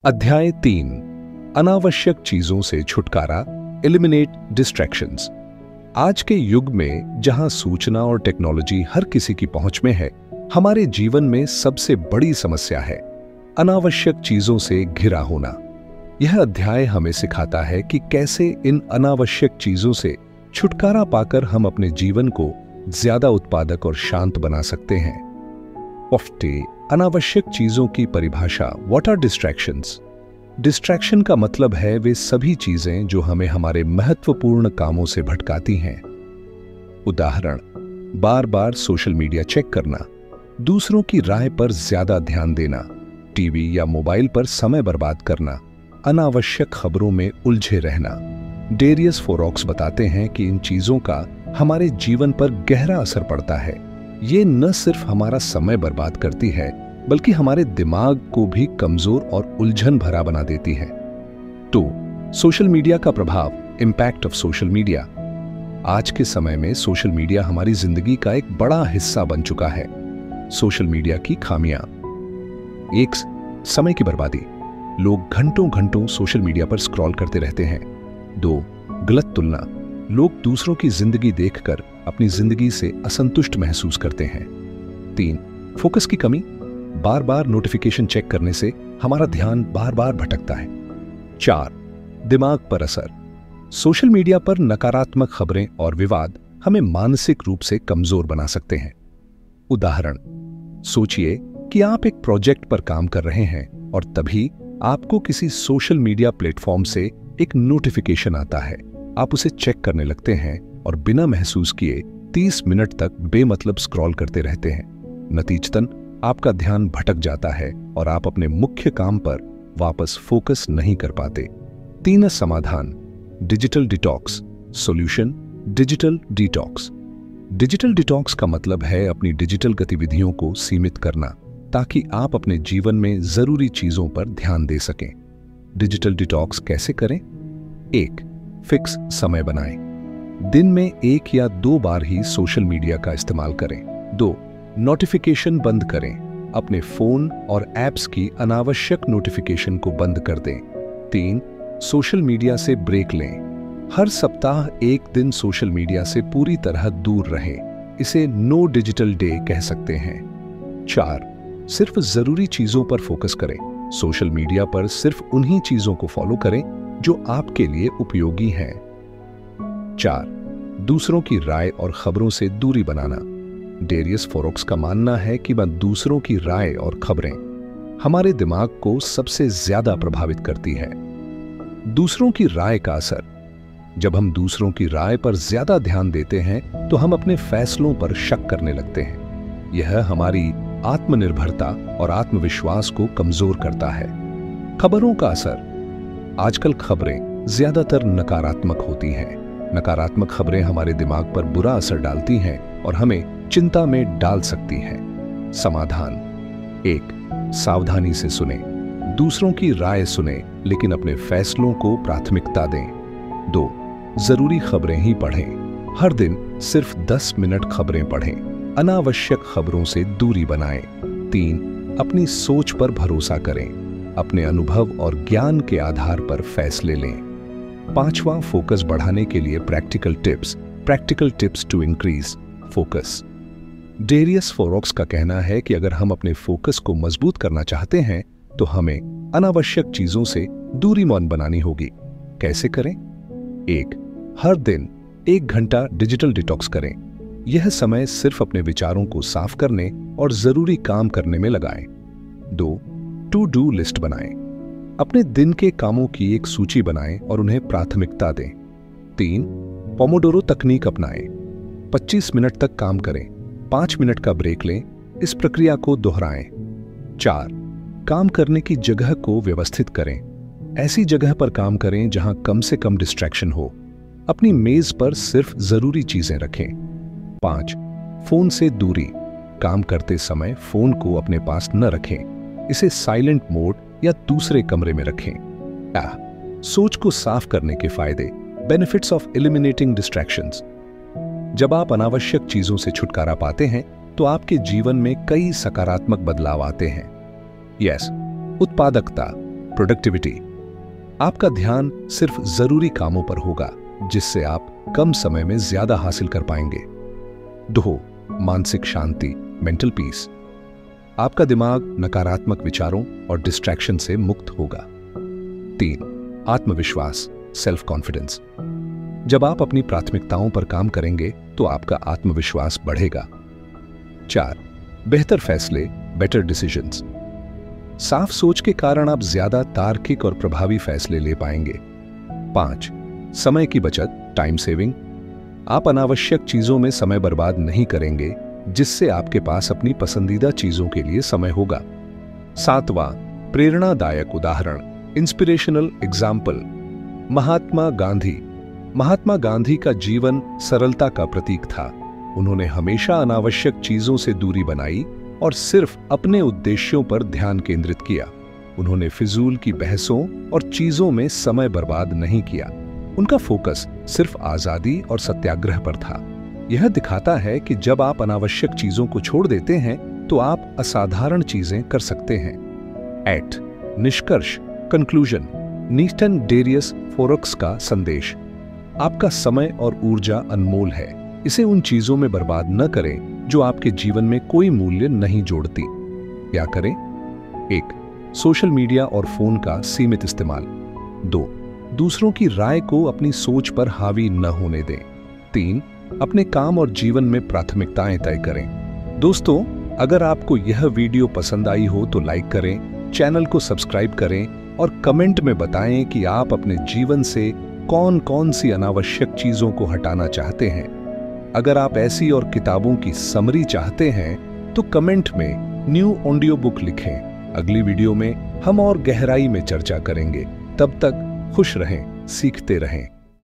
अध्याय 3 अनावश्यक चीजों से छुटकारा, एलिमिनेट डिस्ट्रैक्शंस। आज के युग में जहां सूचना और टेक्नोलॉजी हर किसी की पहुंच में है, हमारे जीवन में सबसे बड़ी समस्या है अनावश्यक चीजों से घिरा होना। यह अध्याय हमें सिखाता है कि कैसे इन अनावश्यक चीजों से छुटकारा पाकर हम अपने जीवन को ज्यादा उत्पादक और शांत बना सकते हैं। पॉफ्टे अनावश्यक चीजों की परिभाषा। What are distractions? डिस्ट्रैक्शन का मतलब है वे सभी चीजें जो हमें हमारे महत्वपूर्ण कामों से भटकाती हैं। उदाहरण, बार बार सोशल मीडिया चेक करना, दूसरों की राय पर ज्यादा ध्यान देना, टीवी या मोबाइल पर समय बर्बाद करना, अनावश्यक खबरों में उलझे रहना। डेरियस फोरॉक्स बताते हैं कि इन चीजों का हमारे जीवन पर गहरा असर पड़ता है। ये न सिर्फ हमारा समय बर्बाद करती है, बल्कि हमारे दिमाग को भी कमजोर और उलझन भरा बना देती है। तो सोशल मीडिया का प्रभाव, इंपैक्ट ऑफ सोशल मीडिया। आज के समय में सोशल मीडिया हमारी जिंदगी का एक बड़ा हिस्सा बन चुका है। सोशल मीडिया की खामियां। 1. समय की बर्बादी। लोग घंटों घंटों सोशल मीडिया पर स्क्रॉल करते रहते हैं। 2. गलत तुलना। लोग दूसरों की जिंदगी देखकर अपनी जिंदगी से असंतुष्ट महसूस करते हैं। 3. फोकस की कमी। बार बार नोटिफिकेशन चेक करने से हमारा ध्यान बार बार भटकता है। 4. दिमाग पर असर। सोशल मीडिया पर नकारात्मक खबरें और विवाद हमें मानसिक रूप से कमजोर बना सकते हैं। उदाहरण, सोचिए कि आप एक प्रोजेक्ट पर काम कर रहे हैं और तभी आपको किसी सोशल मीडिया प्लेटफॉर्म से एक नोटिफिकेशन आता है। आप उसे चेक करने लगते हैं और बिना महसूस किए 30 मिनट तक बेमतलब स्क्रॉल करते रहते हैं। नतीजतन आपका ध्यान भटक जाता है और आप अपने मुख्य काम पर वापस फोकस नहीं कर पाते। 3 समाधान। Digital detox. Solution, digital detox. Digital detox का मतलब है अपनी डिजिटल गतिविधियों को सीमित करना, ताकि आप अपने जीवन में जरूरी चीजों पर ध्यान दे सकें। डिजिटल डिटॉक्स कैसे करें? 1. फिक्स समय बनाएं। दिन में 1 या 2 बार ही सोशल मीडिया का इस्तेमाल करें। 2. नोटिफिकेशन बंद करें। अपने फोन और ऐप्स की अनावश्यक नोटिफिकेशन को बंद कर दें। 3. सोशल मीडिया से ब्रेक लें। हर सप्ताह 1 दिन सोशल मीडिया से पूरी तरह दूर रहें। इसे नो डिजिटल डे कह सकते हैं। 4. सिर्फ जरूरी चीजों पर फोकस करें। सोशल मीडिया पर सिर्फ उन्हीं चीजों को फॉलो करें जो आपके लिए उपयोगी हैं। 4. दूसरों की राय और खबरों से दूरी बनाना। डेरियस फोरॉक्स का मानना है कि दूसरों की राय और खबरें हमारे दिमाग को सबसे ज्यादा प्रभावित करती है। दूसरों की राय का असर। जब हम दूसरों की राय पर ज्यादा ध्यान देते हैं तो हम अपने फैसलों पर शक करने लगते हैं। यह हमारी आत्मनिर्भरता और आत्मविश्वास को कमजोर करता है। खबरों का असर। आजकल खबरें ज्यादातर नकारात्मक होती हैं। नकारात्मक खबरें हमारे दिमाग पर बुरा असर डालती हैं और हमें चिंता में डाल सकती हैं। समाधान। 1. सावधानी से सुनें। दूसरों की राय सुनें, लेकिन अपने फैसलों को प्राथमिकता दें। 2. जरूरी खबरें ही पढ़ें। हर दिन सिर्फ 10 मिनट खबरें पढ़ें। अनावश्यक खबरों से दूरी बनाएं। 3. अपनी सोच पर भरोसा करें। अपने अनुभव और ज्ञान के आधार पर फैसले लें। 5वां, फोकस बढ़ाने के लिए practical tips to increase focus. Darius Foroux का कहना है कि अगर हम अपने फोकस को मजबूत करना चाहते हैं तो हमें अनावश्यक चीजों से दूरी बनानी होगी। कैसे करें? 1. हर दिन 1 घंटा डिजिटल डिटॉक्स करें। यह समय सिर्फ अपने विचारों को साफ करने और जरूरी काम करने में लगाएं। 2. टू डू लिस्ट बनाएं। अपने दिन के कामों की एक सूची बनाएं और उन्हें प्राथमिकता दें। 3. पोमोडोरो तकनीक अपनाएं। 25 मिनट तक काम करें, 5 मिनट का ब्रेक लें। इस प्रक्रिया को दोहराएं। 4. काम करने की जगह को व्यवस्थित करें। ऐसी जगह पर काम करें जहां कम से कम डिस्ट्रैक्शन हो। अपनी मेज पर सिर्फ जरूरी चीजें रखें। 5. फोन से दूरी। काम करते समय फोन को अपने पास न रखें। इसे साइलेंट मोड या दूसरे कमरे में रखें। सोच को साफ करने के फायदे। Benefits of eliminating distractions. जब आप अनावश्यक चीजों से छुटकारा पाते हैं तो आपके जीवन में कई सकारात्मक बदलाव आते हैं। उत्पादकता। प्रोडक्टिविटी। आपका ध्यान सिर्फ जरूरी कामों पर होगा, जिससे आप कम समय में ज्यादा हासिल कर पाएंगे। 2. मानसिक शांति, मेंटल पीस। आपका दिमाग नकारात्मक विचारों और डिस्ट्रैक्शन से मुक्त होगा। 3. आत्मविश्वास, सेल्फ कॉन्फिडेंस। जब आप अपनी प्राथमिकताओं पर काम करेंगे तो आपका आत्मविश्वास बढ़ेगा। 4. बेहतर फैसले, बेटर डिसीजंस। साफ सोच के कारण आप ज्यादा तार्किक और प्रभावी फैसले ले पाएंगे। 5. समय की बचत, टाइम सेविंग। आप अनावश्यक चीजों में समय बर्बाद नहीं करेंगे, जिससे आपके पास अपनी पसंदीदा चीजों के लिए समय होगा। 7वां प्रेरणादायक उदाहरण, इंस्पिरेशनल एग्जाम्पल, महात्मा गांधी। महात्मा गांधी का जीवन सरलता का प्रतीक था। उन्होंने हमेशा अनावश्यक चीजों से दूरी बनाई और सिर्फ अपने उद्देश्यों पर ध्यान केंद्रित किया। उन्होंने फिजूल की बहसों और चीजों में समय बर्बाद नहीं किया। उनका फोकस सिर्फ आजादी और सत्याग्रह पर था। यह दिखाता है कि जब आप अनावश्यक चीजों को छोड़ देते हैं तो आप असाधारण चीजें कर सकते हैं। 8. निष्कर्ष, कंक्लूजन, नीस्टन डेरियस फोरक्स का संदेश। आपका समय और ऊर्जा अनमोल है। इसे उन चीजों में बर्बाद न करें जो आपके जीवन में कोई मूल्य नहीं जोड़ती। क्या करें? 1. सोशल मीडिया और फोन का सीमित इस्तेमाल। 2. दूसरों की राय को अपनी सोच पर हावी न होने दें। 3. अपने काम और जीवन में प्राथमिकताएं तय करें। दोस्तों, अगर आपको यह वीडियो पसंद आई हो तो लाइक करें, चैनल को सब्सक्राइब करें और कमेंट में बताएं कि आप अपने जीवन से कौन कौन सी अनावश्यक चीजों को हटाना चाहते हैं। अगर आप ऐसी और किताबों की समरी चाहते हैं तो कमेंट में न्यू ऑडियो बुक लिखें। अगली वीडियो में हम और गहराई में चर्चा करेंगे। तब तक खुश रहें, सीखते रहें।